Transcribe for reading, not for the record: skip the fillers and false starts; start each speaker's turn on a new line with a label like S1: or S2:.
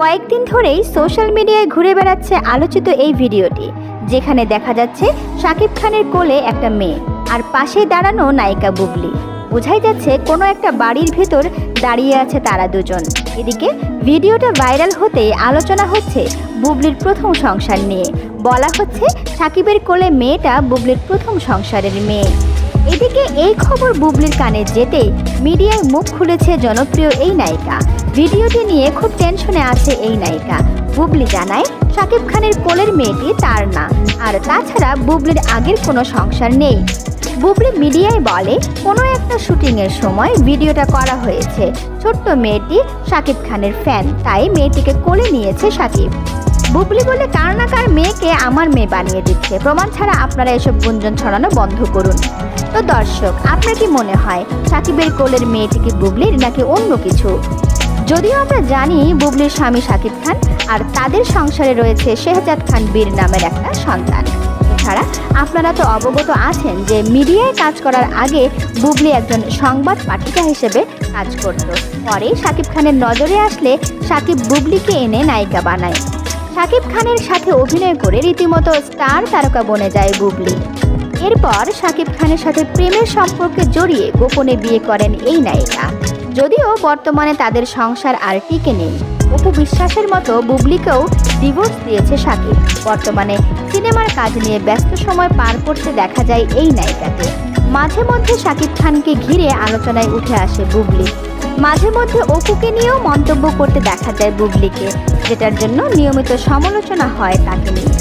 S1: কয়েকদিন ধরেই সোশ্যাল মিডিয়ায় ঘুরে বেড়াচ্ছে আলোচিত এই ভিডিওটি, যেখানে দেখা যাচ্ছে শাকিব খানের কোলে একটা মেয়ে আর পাশে দাঁড়ানো নায়িকা বুবলি। বোঝাই যাচ্ছে কোনো একটা বাড়ির ভেতর দাঁড়িয়ে আছে তারা দুজন। এদিকে ভিডিওটা ভাইরাল হতেই আলোচনা হচ্ছে বুবলির প্রথম সংসার নিয়ে। বলা হচ্ছে শাকিবের কোলে মেয়েটা বুবলির প্রথম সংসারের মেয়ে। এদিকে এই খবর বুবলির কানে যেতেই মিডিয়ায় মুখ খুলেছে জনপ্রিয় এই নায়িকা। ভিডিওটি নিয়ে খুব টেনশনে আছে এই নায়িকা। বুবলি জানায় শাকিব খানের কোলের মেয়েটি তার না, আর তাছাড়া বুবলির আগের কোনো সংসার নেই। বুবলি মিডিয়ায় বলে কোনো একটা শুটিংয়ের সময় ভিডিওটা করা হয়েছে। ছোট্ট মেয়েটি শাকিব খানের ফ্যান, তাই মেয়েটিকে কোলে নিয়েছে শাকিব। বুবলি বলে কার না কার মেয়েকে আমার মেয়ে বানিয়ে দিচ্ছে, প্রমাণ ছাড়া আপনারা এসব গুঞ্জন ছড়ানো বন্ধ করুন। তো দর্শক, আপনার কি মনে হয় শাকিবের কোলের মেয়েটি কি বুবলির নাকি অন্য কিছু? যদিও আমরা জানি বুবলির স্বামী শাকিব খান, আর তাদের সংসারে রয়েছে শেহজাদ খান বীর নামের একটা সন্তান। এছাড়া আপনারা তো অবগত আছেন যে মিডিয়ায় কাজ করার আগে বুবলি একজন সংবাদ পাঠিকা হিসেবে কাজ করত। পরে শাকিব খানের নজরে আসলে শাকিব বুবলিকে এনে নায়িকা বানায়। শাকিব খানের সাথে অভিনয় করে রীতিমতো স্টার তারকা বনে যায় বুবলি। এরপর শাকিব খানের সাথে প্রেমের সম্পর্কে জড়িয়ে গোপনে বিয়ে করেন এই নায়িকা। যদিও বর্তমানে তাদের সংসার আর টিকে নেই। অপু বিশ্বাসের মতো বুবলিকেও ডিভোর্স দিয়েছে শাকিব। বর্তমানে সিনেমার কাজ নিয়ে ব্যস্ত সময় পার করতে দেখা যায় এই নায়িকাকে। মাঝে মধ্যে শাকিব খানকে ঘিরে আলোচনায় উঠে আসে বুবলি। মাঝে মধ্যে অপুকে নিয়েও মন্তব্য করতে দেখা যায় বুবলিকে, যেটার জন্য নিয়মিত সমালোচনা হয় তাকে নিয়ে।